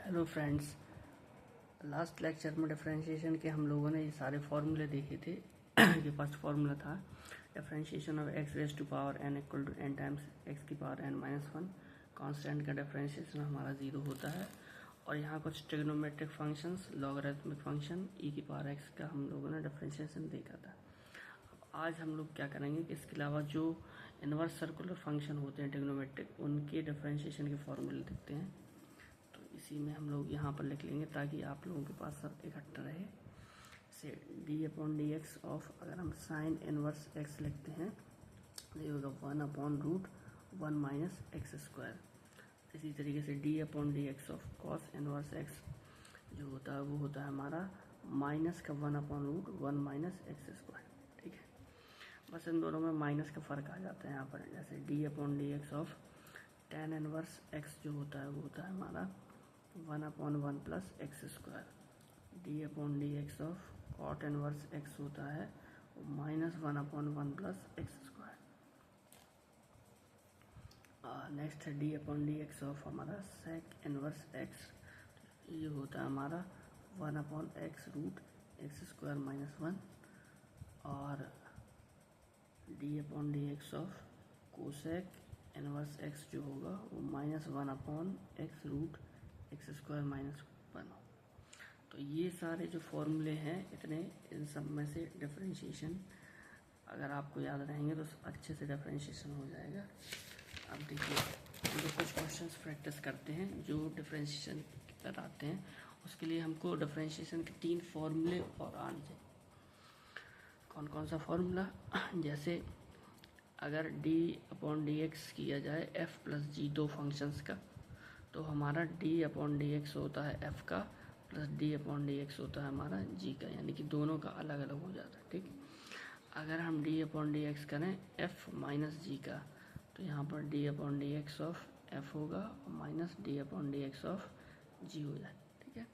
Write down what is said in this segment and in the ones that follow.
Hello friends, last lecture में differentiation के हम लोगों ने ये सारे फार्मूले देखे थे। ये फर्स्ट फार्मूला था differentiation of x raise to power n equal to n times x की power n minus one. Constant का डिफरेंशिएशन हमारा ज़ीरो होता है। और यहाँ कुछ trigonometric functions, logarithmic function e की पावर एक्स का हम लोगों ने डिफरेंशिएशन देखा था। आज हम लोग क्या करेंगे कि इसके अलावा जो इनवर्स सर्कुलर फंक्शन होते हैं ट्रिग्नोमेट्रिक, उनके डिफरेंशिएशन के फॉर्मूले देखते हैं। तो इसी में हम लोग यहाँ पर लिख लेंगे ताकि आप लोगों के पास सब इकट्ठा रहे। से D upon d x of, अगर हम साइन इनवर्स एक्स लिखते हैं तो ये होगा 1/√1 माइनस एक्स स्क्वायर। इसी तरीके से D upon d x of cos inverse x जो होता है वो होता है हमारा माइनस का 1/√1 माइनस एक्स स्क्वायर। ठीक है, बस इन दोनों में माइनस का फ़र्क आ जाता है यहाँ पर। जैसे d upon d x of tan inverse x जो होता है वो होता है हमारा 1/1 plus x square. D upon d x of cot inverse x होता है minus 1/1 plus x square. Next है d upon d x of हमारा सेक इनवर्स एक्स, ये होता है हमारा 1/x√x स्क्वायर माइनस 1। और D upon d x of cosec inverse x जो होगा वो -1/x√x स्क्वायर माइनस 1। तो ये सारे जो फॉर्मूले हैं इतने, इन सब में से डिफरेंशिएशन अगर आपको याद रहेंगे तो अच्छे से डिफरेंशिएशन हो जाएगा। अब देखिए, हम लोग कुछ क्वेश्चंस प्रैक्टिस करते हैं जो डिफरेंशिएशन पर आते हैं। उसके लिए हमको डिफरेंशिएशन के 3 फॉर्मूले और आने चाहिए। कौन कौन सा फॉर्मूला? जैसे अगर डी अपॉन डी एक्स किया जाए एफ प्लस जी, दो फंक्शंस का, तो हमारा डी अपॉन डी एक्स होता है एफ का plus d upon d x होता है हमारा जी का, यानी कि दोनों का अलग अलग हो जाता है। ठीक, अगर हम डी अपॉन डी एक्स करें एफ माइनस जी का, तो यहाँ पर d upon d x of f होगा और minus d upon d x of g हो जाए। ठीक है,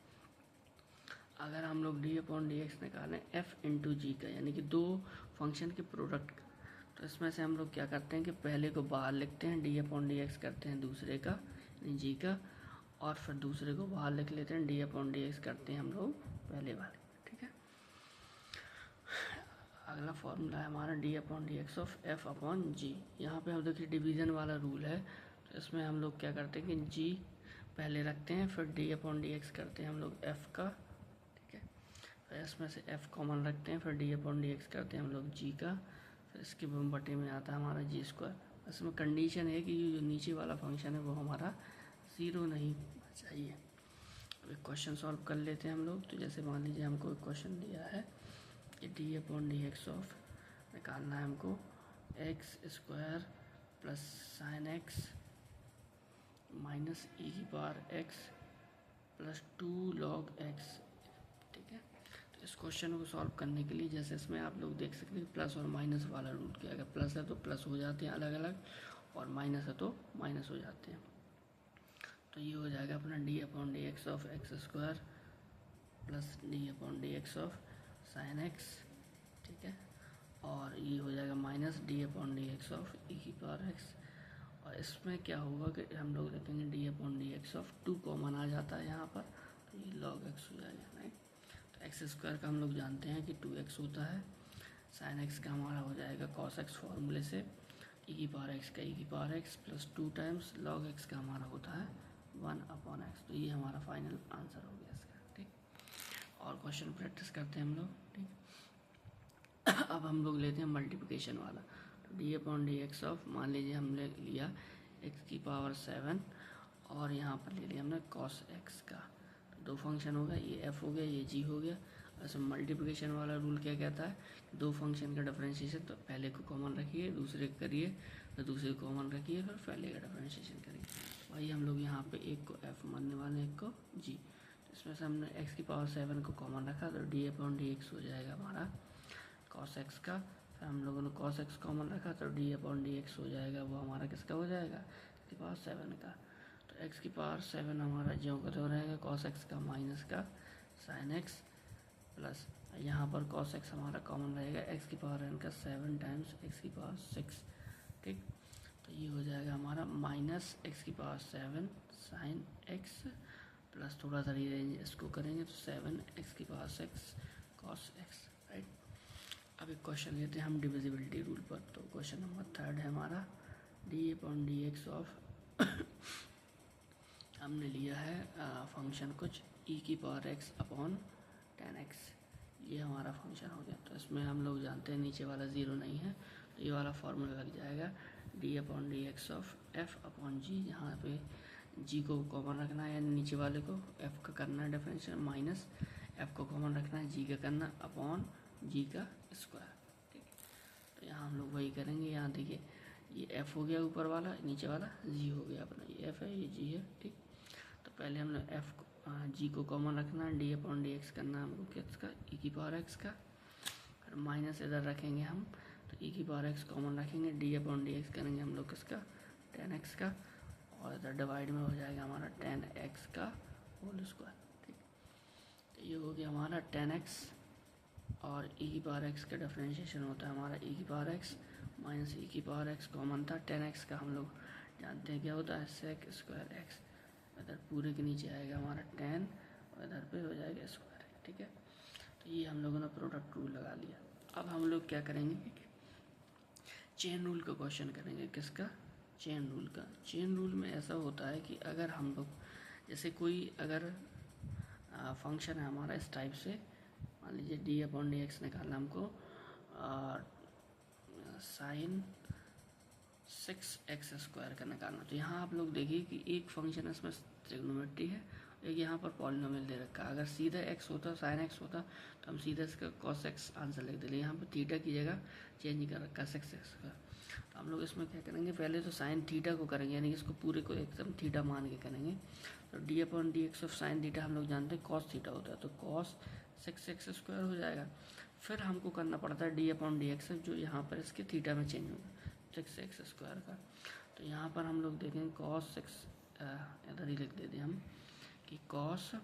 अगर हम लोग डी अपॉन डी एक्स निकालें एफ इंटू जी का, यानी कि दो फंक्शन के प्रोडक्ट का, तो इसमें से हम लोग क्या करते हैं कि पहले को बाहर लिखते हैं, डी अपॉन डी एक्स करते हैं दूसरे का यानी जी का, और फिर दूसरे को बाहर लिख लेते हैं, डी अपॉन डी एक्स करते हैं हम लोग पहले वाले। ठीक है, अगला फॉर्मूला है हमारा d upon d x of f upon g. यहाँ पे हम देखिए डिवीज़न वाला रूल है, तो इसमें हम लोग क्या करते हैं कि जी पहले रखते हैं, फिर डी अपॉन डी एक्स करते हैं हम लोग एफ का। ठीक है, फिर इसमें से एफ कॉमन रखते हैं, फिर डी अपॉन डी एक्स करते हैं हम लोग जी का, फिर इसके बटे में आता है हमारा जी स्क्वायर। इसमें कंडीशन है कि जो नीचे वाला फंक्शन है वो हमारा ज़ीरो नहीं चाहिए। अब एक क्वेश्चन सॉल्व कर लेते हैं हम लोग। तो जैसे मान लीजिए हमको एक क्वेश्चन दिया है कि d upon d x of निकालना है हमको x square plus sine x minus e की power x plus 2 log x. ठीक है, तो इस क्वेश्चन को सॉल्व करने के लिए जैसे इसमें आप लोग देख सकते हैं प्लस और माइनस वाला रूल किया, अगर प्लस है तो प्लस हो जाते हैं अलग अलग, और माइनस है तो माइनस हो जाते हैं। तो ये हो जाएगा अपना d upon d x of x square plus d upon d x of sine x. ठीक है, और ये हो जाएगा minus d upon d x of e की पावर एक्स। और इसमें क्या होगा कि हम लोग देखेंगे d upon d x of 2 common आ जाता है यहाँ पर, तो ये लॉग एक्स हो जाएगा। राइट, तो एक्स स्क्वायर का हम लोग जानते हैं कि 2x होता है, साइन एक्स का हमारा हो जाएगा कॉस एक्स फॉर्मूले से, ई की पावर एक्स का ई की power x plus 2 times log x का हमारा होता है 1/x। तो ये हमारा फाइनल आंसर हो गया इसका। ठीक, और क्वेश्चन प्रैक्टिस करते हैं हम लोग। ठीक, अब हम लोग लेते हैं मल्टीप्लिकेशन वाला। तो D upon d x of, मान लीजिए हमने लिया एक्स की पावर 7 और यहाँ पर ले लिया हमने कॉस एक्स का, तो दो फंक्शन हो गया, ये एफ हो गया ये जी हो गया। ऐसे मल्टीप्लिकेशन वाला रूल क्या कहता है, दो फंक्शन का डिफरेंशिएशन तो पहले को कॉमन रखिए, दूसरे को करिए, फिर दूसरे को कॉमन रखिए, फिर पहले का डिफरेंशिएशन करिए। वही हम लोग यहाँ पे एक को एफ मानने वाले, एक को जी। तो इसमें से हमने एक्स की पावर 7 को कॉमन रखा, तो डी अपॉन डी एक्स हो जाएगा हमारा कॉस एक्स का। फिर हम लोगों ने कॉस एक्स कॉमन रखा, तो डी अपॉन डी एक्स हो जाएगा वो हमारा किसका हो जाएगा, एक्स की पावर 7 का। तो एक्स की पावर 7 हमारा ज्यों का त्यों रहेगा, कॉस एक्स का माइनस का साइन एक्स प्लस यहाँ पर कॉस एक्स हमारा कॉमन रहेगा, एक्स की पावर एन का 7 टाइम्स एक्स की पावर 6। ठीक, तो ये हो जाएगा हमारा माइनस एक्स की पावर 7 साइन एक्स प्लस थोड़ा सा रीअरेंज इसको करेंगे तो 7 x की पावर 6 cos x, राइट। अब एक क्वेश्चन लेते हैं हम डिविजिबिलिटी रूल पर। तो क्वेश्चन नंबर 3 है हमारा d/dx ऑफ हमने लिया है फंक्शन कुछ e की पावर x अपॉन 10x, ये हमारा फंक्शन हो गया। तो इसमें हम लोग जानते हैं नीचे वाला ज़ीरो नहीं है, तो ये वाला फॉर्मूला लग जाएगा d/dx of f upon g. यहाँ पे g को कॉमन रखना है, यानी नीचे वाले को f का करना है डिफरेंशियल, माइनस f को कॉमन रखना है, g का करना अपॉन g का स्क्वायर, ठीक है। तो यहाँ हम लोग वही करेंगे। यहाँ देखिए ये f हो गया ऊपर वाला, नीचे वाला g हो गया अपना, ये f है ये g है, ठीक। तो पहले हम लोग f को g को कॉमन रखना है, d/dx करना है हमको किसका, e की पावर x का, फिर माइनस इधर रखेंगे हम, तो e की पावर x कॉमन रखेंगे, d/dx करेंगे हम लोग किसका, 10x का, और इधर डिवाइड में हो जाएगा हमारा 10x का होल स्क्वायर, ठीक। तो ये हो गया हमारा 10x, और e की पावर x का डिफरेंशिएशन होता है हमारा e की पावर x माइनस e की पावर x कॉमन था, 10x का हम लोग जानते हैं क्या होता है, sec स्क्वायर x, इधर पूरे के नीचे आएगा हमारा 10 और इधर पे हो जाएगा स्क्वायर, ठीक है। तो ये हम लोगों ने प्रोडक्ट रूल लगा लिया। अब हम लोग क्या करेंगे, चेन रूल का क्वेश्चन करेंगे। किसका, चेन रूल का। चेन रूल में ऐसा होता है कि अगर हम लोग जैसे कोई अगर फंक्शन है हमारा इस टाइप से, मान लीजिए d/dx निकालना हमको साइन 6x स्क्वायर का निकालना। तो यहाँ आप लोग देखिए कि एक फंक्शन इसमें ट्रिग्नोमेट्री है, एक यहाँ पर पॉलिनोमियल दे रखा है। अगर सीधा x होता, साइन x होता, तो हम सीधा इसका cos x आंसर लिख देते। यहाँ पर थीटा की जगह चेंज कर रखा 6x का। तो हम लोग इसमें क्या करेंगे, पहले तो साइन थीटा को करेंगे, यानी कि इसको पूरे को एकदम थीटा मान के करेंगे। तो d/dx ऑफ साइन थीटा हम लोग जानते हैं cos थीटा होता है, तो cos 6x स्क्वायर हो जाएगा। फिर हमको करना पड़ता है d/dx जो यहाँ पर इसके थीटा में चेंज होगा 6x स्क्वायर का। तो यहाँ पर हम लोग देखेंगे cos 6, इधर ही लिख देते हैं हम कि cos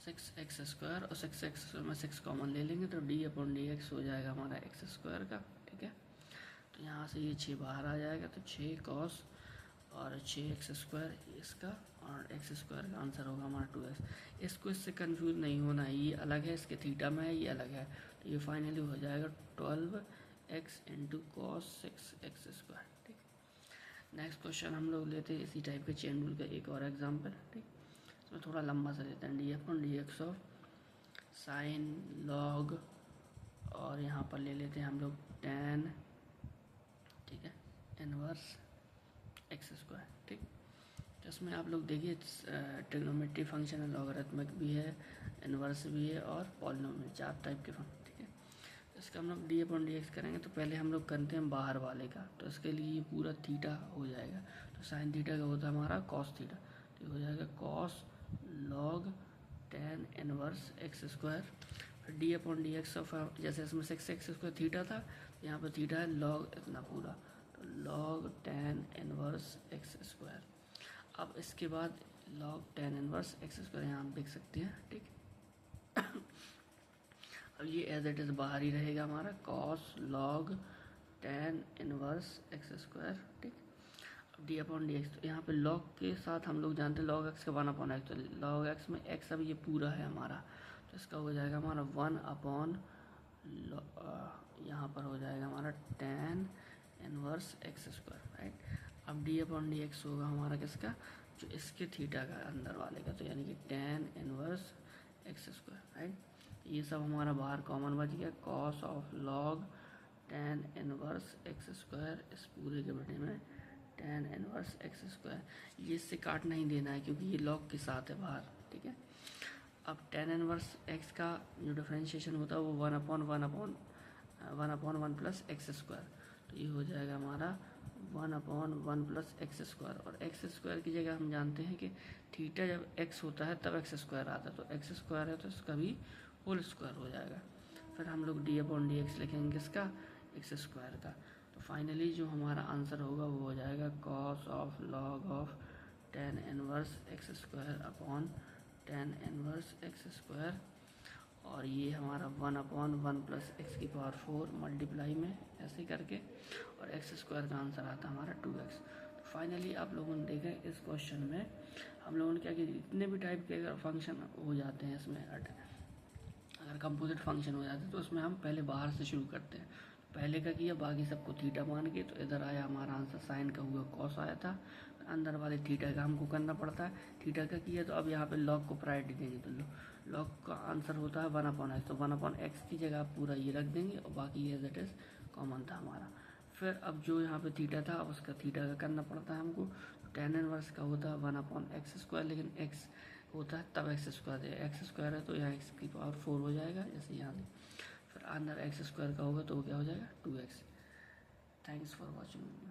6x स्क्वायर, और 6x में 6 कॉमन ले लेंगे तो d/dx हो जाएगा हमारा x स्क्वायर का, ठीक है। तो यहाँ से ये 6 बाहर आ जाएगा, तो 6 cos और 6x स्क्वायर इसका, और x स्क्वायर का आंसर होगा हमारा 2x। इसको इससे कंफ्यूज नहीं होना है, ये अलग है, इसके थीटा में है, ये अलग है। तो ये फाइनली हो जाएगा 12x into cos 6x square, ठीक। नेक्स्ट क्वेश्चन हम लोग लेते हैं इसी टाइप के चेन रूल का एक और एग्जांपल, ठीक। इसमें थोड़ा लंबा सा लेते हैं d/dx ऑफ साइन लॉग, और यहाँ पर ले लेते हैं हम लोग tan, ठीक है, इनवर्स x स्क्वायर, ठीक। तो इसमें आप लोग देखिए ट्रिग्नोमेट्री फंक्शन है, लॉगरिथमिक भी है, इनवर्स भी है, और पॉलिनोमियल, 4 टाइप के फंक्शन, ठीक है। इसका हम लोग d/dx करेंगे, तो पहले हम लोग करते हैं बाहर वाले का। तो इसके लिए ये पूरा थीटा हो जाएगा, तो साइन थीटा का होता है हमारा cos थीटा, तो ये हो जाएगा cos log tan inverse x square. फिर d/dx ऑफ, जैसे इसमें 6x स्क्वायर थीटा था, तो यहाँ पर थीटा है log इतना पूरा, तो log tan inverse x square. अब इसके बाद log tan inverse x square यहाँ हम देख सकते हैं, ठीक। अब ये एज इट इज़ बाहर ही रहेगा हमारा cos log tan inverse x square, ठीक। अब d/dx, तो यहाँ पे log के साथ हम लोग जानते हैं log x का 1/x, तो log x में x अब ये पूरा है हमारा, तो इसका हो जाएगा हमारा 1/, यहाँ पर हो जाएगा हमारा tan inverse x square, right. अब d/dx होगा हमारा किसका, जो इसके थीटा का अंदर वाले का, तो यानी कि tan inverse x square, right. ये सब हमारा बाहर कॉमन बच गया, cos of log tan inverse x square, इस पूरे के बटे में tan इनवर्स x स्क्वायर। ये इससे काट नहीं देना है क्योंकि ये log के साथ है बाहर, ठीक है। अब tan इनवर्स x का जो डिफरेंशिएशन होता है वो 1/1 प्लस एक्स स्क्वायर, तो ये हो जाएगा हमारा 1/1 प्लस एक्स स्क्वायर। और एक्स स्क्वायर की जगह हम जानते हैं कि थीटा जब x होता है तब एक्स स्क्वायर आता है, तो एक्स स्क्वायर है तो इसका भी होल स्क्वायर हो जाएगा। फिर हम लोग d/dx लिखेंगे किसका, एक्स स्क्वायर का। तो फाइनली जो हमारा आंसर होगा वो हो जाएगा cos of log of tan inverse x square upon tan inverse x square, और ये हमारा 1/1 प्लस एक्स की पावर 4 मल्टीप्लाई में ऐसे करके, और एक्स स्क्वायर का आंसर आता है हमारा 2x। तो फाइनली आप लोगों ने देखा इस क्वेश्चन में हम लोगों ने क्या किया, इतने भी टाइप के अगर फंक्शन हो जाते हैं इसमें, अगर कंपोजिट फंक्शन हो जाते हैं तो उसमें हम पहले बाहर से शुरू करते हैं। पहले का किया, बाकी सबको थीटा मान के, तो इधर आया हमारा आंसर साइन का हुआ कॉस आया था, अंदर वाले थीटा का हमको करना पड़ता है। थीटा का किया तो अब यहाँ पे लॉग को प्रायोरिटी देंगे, तो लॉग का आंसर होता है 1/x, तो 1/x की जगह आप पूरा ये रख देंगे और बाकी एज इट इज़ कॉमन था हमारा। फिर अब जो यहाँ पे थीटा था उसका थीटा का करना पड़ता है हमको, तो tan इनवर्स का होता है 1/x², लेकिन x होता है तब x², x² है तो यहाँ x⁴ हो जाएगा जैसे यहाँ। फिर अंदर x² का होगा तो क्या हो जाएगा 2x। Thanks for watching.